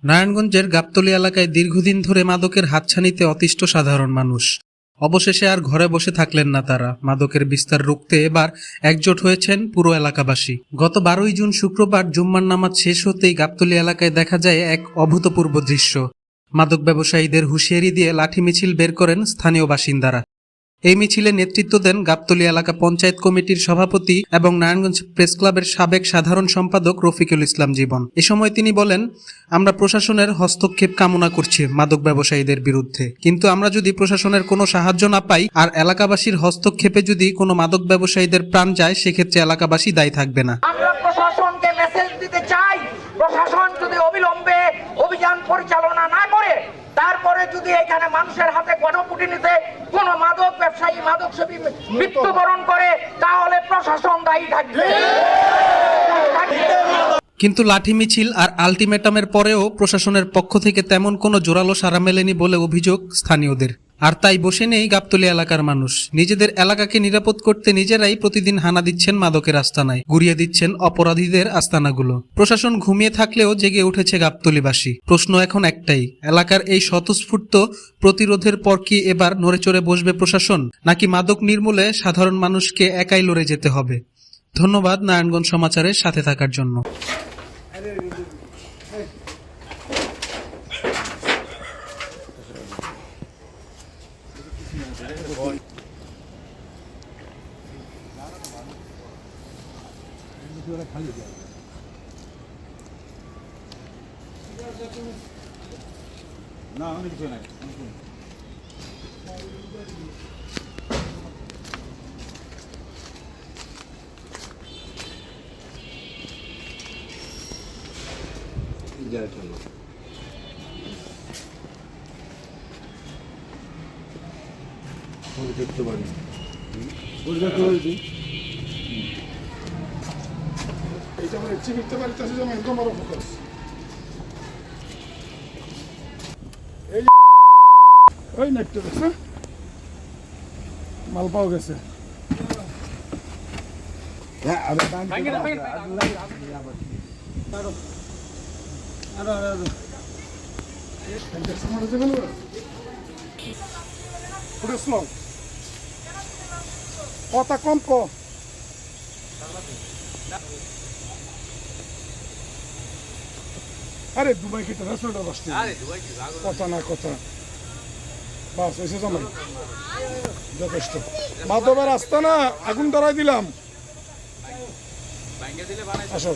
নারায়ণগঞ্জের গাবতলী এলাকায় দীর্ঘদিন ধরে মাদকের হাতছানিতে অতিষ্ঠ সাধারণ মানুষ। অবশেষে আর ঘরে বসে থাকলেন না তারা। মাদকের বিস্তার রুখতে এবার একজোট হয়েছেন পুরো এলাকাবাসী। গত 12ই জুন শুক্রবার জুম্মার নামাজ শেষ হতেই গাবতলী এলাকায় দেখা যায় এক অভূতপূর্ব দৃশ্য। মাদক ব্যবসায়ীদের হুঁশিয়ারি দিয়ে লাঠি মিছিল বের করেন স্থানীয় বাসিন্দারা। এই মিছিলে নেতৃত্ব দেন গাবতলী এলাকা পঞ্চায়েত কমিটির সভাপতি এবং নারায়ণগঞ্জ প্রেস ক্লাবের সাবেক সাধারণ সম্পাদক রফিকুল ইসলাম জীবন। এ সময় তিনি বলেন, আমরা প্রশাসনের হস্তক্ষেপ কামনা করছি মাদক ব্যবসায়ীদের বিরুদ্ধে, কিন্তু আমরা যদি প্রশাসনের কোনো সাহায্য না পাই আর এলাকাবাসীর হস্তক্ষেপে যদি কোনো মাদক ব্যবসায়ীদের প্রাণ যায়, সেক্ষেত্রে এলাকাবাসী দায়ী থাকবে না। আমরা প্রশাসনকে মেসেজ দিতে চাই, প্রশাসন যদি অবিলম্বে অভিযান পরিচালনা না করে, তারপরে যদি এখানে মানুষের হাতে গণপিটুনিতে কোন মাদক ব্যবসায়ী মাদক সেবী মৃত্যুবরণ করে, তাহলে প্রশাসন দায়ী থাকবে। কিন্তু লাঠি মিছিল আর আলটিমেটামের পরেও প্রশাসনের পক্ষ থেকে তেমন কোনো জোরালো সাড়া মেলেনি বলে অভিযোগ স্থানীয়দের। আর তাই বসে নেই গাবতলী এলাকার মানুষ। নিজেদের এলাকাকে নিরাপদ করতে নিজেরাই প্রতিদিন হানা দিচ্ছেন মাদকের আস্তানায়, গুড়িয়ে দিচ্ছেন অপরাধীদের আস্তানাগুলো। প্রশাসন ঘুমিয়ে থাকলেও জেগে উঠেছে গাবতলীবাসী। প্রশ্ন এখন একটাই, এলাকার এই স্বতঃস্ফূর্ত প্রতিরোধের পর কি এবার নড়েচড়ে বসবে প্রশাসন, নাকি মাদক নির্মূলে সাধারণ মানুষকে একাই লড়ে যেতে হবে? ধন্যবাদ নারায়ণগঞ্জ সমাচারের সাথে থাকার জন্য। না অনেক কিছু নাই। দেখতে পারি এইটা আমার চিকিৎসা বাড়িতে আছে, যেমন একদম বড় ফোকাস। ওই নেকটা দেখছে, মাল পাওয়া গেছে। কথা কম ক, আরে দুবাই কি রেস্টুরেন্টে বসছি, কথা না কথা বাস এসে জমাই যথেষ্ট। মাধবের রাস্তা না আগুন ধরাই দিলাম। আসো।